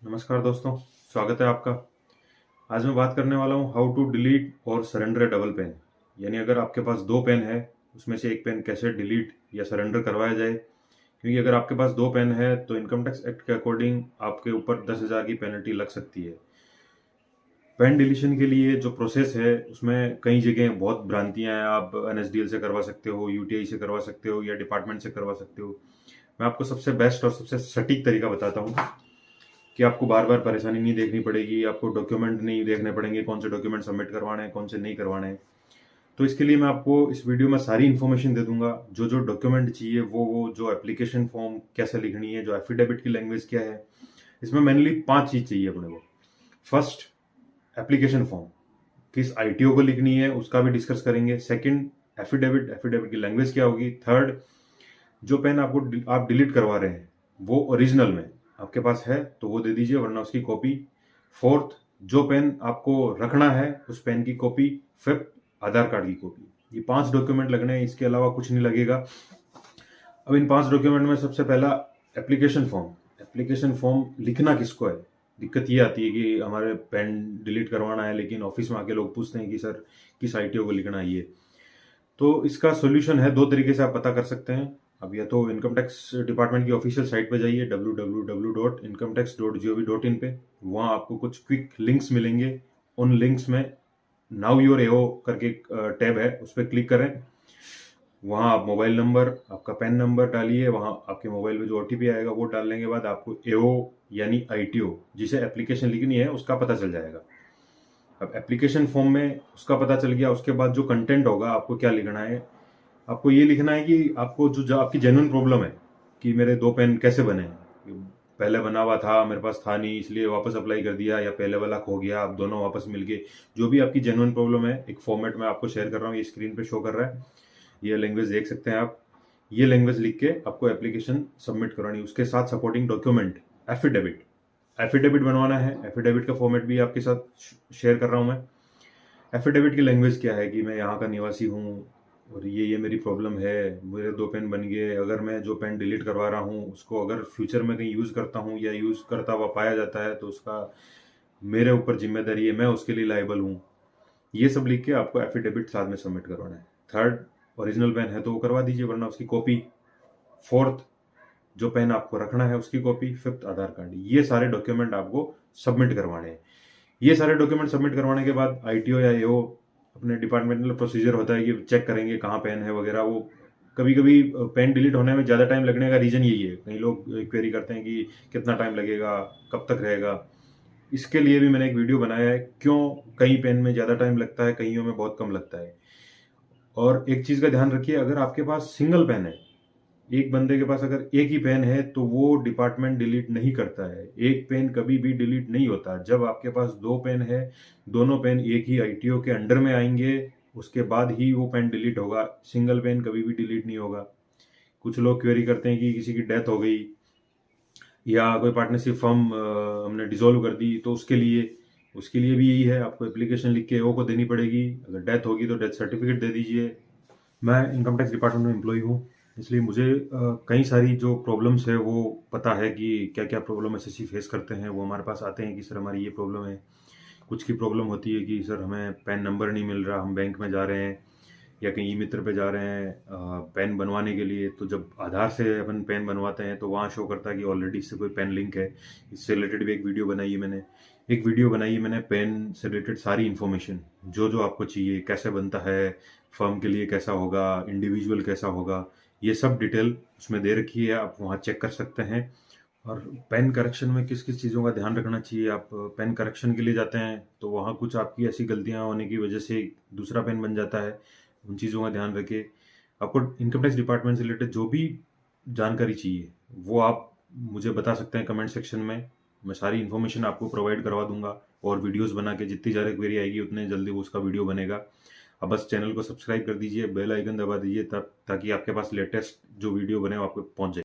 नमस्कार दोस्तों, स्वागत है आपका। आज मैं बात करने वाला हूँ हाउ टू डिलीट और सरेंडर ए डबल पेन। यानी अगर आपके पास दो पेन है, उसमें से एक पेन कैसे डिलीट या सरेंडर करवाया जाए। क्योंकि अगर आपके पास दो पेन है तो इनकम टैक्स एक्ट के अकॉर्डिंग आपके ऊपर 10,000 की पेनल्टी लग सकती है। पेन डिलीशन के लिए जो प्रोसेस है उसमें कई जगह बहुत भ्रांतियां हैं। आप NSDL से करवा सकते हो, UTI से करवा सकते हो या डिपार्टमेंट से करवा सकते हो। मैं आपको सबसे बेस्ट और सबसे सटीक तरीका बताता हूँ कि आपको बार बार परेशानी नहीं देखनी पड़ेगी, आपको डॉक्यूमेंट नहीं देखने पड़ेंगे, कौन से डॉक्यूमेंट सबमिट करवाने हैं, कौन से नहीं करवाने हैं। तो इसके लिए मैं आपको इस वीडियो में सारी इन्फॉर्मेशन दे दूंगा। जो जो डॉक्यूमेंट चाहिए वो जो एप्लीकेशन फॉर्म कैसे लिखनी है, जो एफिडेविट की लैंग्वेज क्या है। इसमें मेनली 5 चीज चाहिए अपने को। फर्स्ट, एप्लीकेशन फॉर्म किस ITO को लिखनी है उसका भी डिस्कस करेंगे। सेकंड, एफिडेविट की लैंग्वेज क्या होगी। थर्ड, जो पेन आप डिलीट करवा रहे हैं वो ओरिजिनल में आपके पास है तो वो दे दीजिए, वरना उसकी कॉपी। फोर्थ, जो पेन आपको रखना है उस पेन की कॉपी। फिफ्थ, आधार कार्ड की कॉपी। ये 5 डॉक्यूमेंट लगने हैं, इसके अलावा कुछ नहीं लगेगा। अब इन 5 डॉक्यूमेंट में सबसे पहला एप्लीकेशन फॉर्म। एप्लीकेशन फॉर्म लिखना किसको है? दिक्कत ये आती है कि हमारे पेन डिलीट करवाना है, लेकिन ऑफिस में आके लोग पूछते हैं कि सर किस ITO को लिखना है ये। तो इसका सोल्यूशन है, 2 तरीके से आप पता कर सकते हैं। अब या तो इनकम टैक्स डिपार्टमेंट की ऑफिशियल साइट पे जाइए www.incometax.gov.in पे। वहाँ आपको कुछ क्विक लिंक्स मिलेंगे। उन लिंक्स में नाउ योर AO करके टैब है, उस पर क्लिक करें। वहाँ आप मोबाइल नंबर, आपका पैन नंबर डालिए। वहाँ आपके मोबाइल में जो OTP आएगा वो डालने के बाद आपको AO यानी ITO जिसे एप्लीकेशन लिखनी है उसका पता चल जाएगा। अब एप्लीकेशन फॉर्म में उसका पता चल गया, उसके बाद जो कंटेंट होगा आपको क्या लिखना है। आपको ये लिखना है कि आपको जो आपकी जेन्युइन प्रॉब्लम है कि मेरे 2 पेन कैसे बने। पहले बना हुआ था, मेरे पास था नहीं, इसलिए वापस अप्लाई कर दिया, या पहले वाला खो गया, अब दोनों वापस मिल गए। जो भी आपकी जेन्युइन प्रॉब्लम है, एक फॉर्मेट में आपको शेयर कर रहा हूँ, ये स्क्रीन पे शो कर रहा है। ये लैंग्वेज देख सकते हैं आप। ये लैंग्वेज लिख के आपको एप्लीकेशन सबमिट करवानी। उसके साथ सपोर्टिंग डॉक्यूमेंट एफिडेविट बनवाना है। एफिडेविट का फॉर्मेट भी आपके साथ शेयर कर रहा हूं मैं। एफिडेविट की लैंग्वेज क्या है कि मैं यहाँ का निवासी हूँ और ये मेरी प्रॉब्लम है, मेरे 2 पेन बन गए। अगर मैं जो पेन डिलीट करवा रहा हूँ उसको अगर फ्यूचर में कहीं यूज करता हूँ या यूज करता हुआ पाया जाता है तो उसका मेरे ऊपर जिम्मेदारी है, मैं उसके लिए लायबल हूँ। ये सब लिख के आपको एफिडेविट साथ में सबमिट करवाना है। थर्ड, ओरिजिनल पेन है तो वो करवा दीजिए, वरना उसकी कॉपी। फोर्थ, जो पेन आपको रखना है उसकी कॉपी। फिफ्थ, आधार कार्ड। ये सारे डॉक्यूमेंट आपको सबमिट करवाने हैं। ये सारे डॉक्यूमेंट सबमिट करवाने के बाद ITO या AO अपने डिपार्टमेंटल प्रोसीजर होता है कि चेक करेंगे कहाँ पेन है वगैरह। वो कभी कभी पेन डिलीट होने में ज़्यादा टाइम लगने का रीज़न यही है। कई लोग क्वेरी करते हैं कि कितना टाइम लगेगा, कब तक रहेगा। इसके लिए भी मैंने एक वीडियो बनाया है, क्यों कई पेन में ज़्यादा टाइम लगता है, कईयों में बहुत कम लगता है। और एक चीज़ का ध्यान रखिए, अगर आपके पास सिंगल पेन है, एक बंदे के पास अगर एक ही पेन है तो वो डिपार्टमेंट डिलीट नहीं करता है। एक पेन कभी भी डिलीट नहीं होता। जब आपके पास 2 पेन है, दोनों पेन एक ही ITO के अंडर में आएंगे, उसके बाद ही वो पेन डिलीट होगा। सिंगल पेन कभी भी डिलीट नहीं होगा। कुछ लोग क्वेरी करते हैं कि किसी की डेथ हो गई या कोई पार्टनरशिप फर्म हमने डिसॉल्व कर दी, तो उसके लिए भी यही है, आपको एप्लीकेशन लिख के AO को देनी पड़ेगी। अगर डेथ होगी तो डेथ सर्टिफिकेट दे दीजिए। मैं इनकम टैक्स डिपार्टमेंट में एम्प्लॉय हूँ, इसलिए मुझे कई सारी जो प्रॉब्लम्स है वो पता है कि क्या क्या प्रॉब्लम SSC फेस करते हैं। वो हमारे पास आते हैं कि सर हमारी ये प्रॉब्लम है। कुछ की प्रॉब्लम होती है कि सर हमें पैन नंबर नहीं मिल रहा, हम बैंक में जा रहे हैं या कहीं ई मित्र पे जा रहे हैं पैन बनवाने के लिए। तो जब आधार से अपन पैन बनवाते हैं तो वहाँ शो करता है कि ऑलरेडी इससे कोई पैन लिंक है। इससे रिलेटेड भी एक वीडियो बनाई है मैंने पैन से रिलेटेड सारी इन्फॉर्मेशन, जो जो आपको चाहिए, कैसे बनता है, फर्म के लिए कैसा होगा, इंडिविजुअल कैसा होगा, ये सब डिटेल उसमें दे रखी है। आप वहाँ चेक कर सकते हैं। और पेन करेक्शन में किस किस चीज़ों का ध्यान रखना चाहिए। आप पेन करेक्शन के लिए जाते हैं तो वहाँ कुछ आपकी ऐसी गलतियाँ होने की वजह से दूसरा पेन बन जाता है, उन चीज़ों का ध्यान रखिए। आपको इनकम टैक्स डिपार्टमेंट से रिलेटेड जो भी जानकारी चाहिए वो आप मुझे बता सकते हैं कमेंट सेक्शन में। मैं सारी इन्फॉर्मेशन आपको प्रोवाइड करवा दूंगा और वीडियोस बना के जितनी ज़्यादा क्वेरी आएगी उतने जल्दी वो उसका वीडियो बनेगा। अब बस चैनल को सब्सक्राइब कर दीजिए, बेल आइकन दबा दीजिए, तब ताकि आपके पास लेटेस्ट जो वीडियो बने वो आपको पहुंच जाए।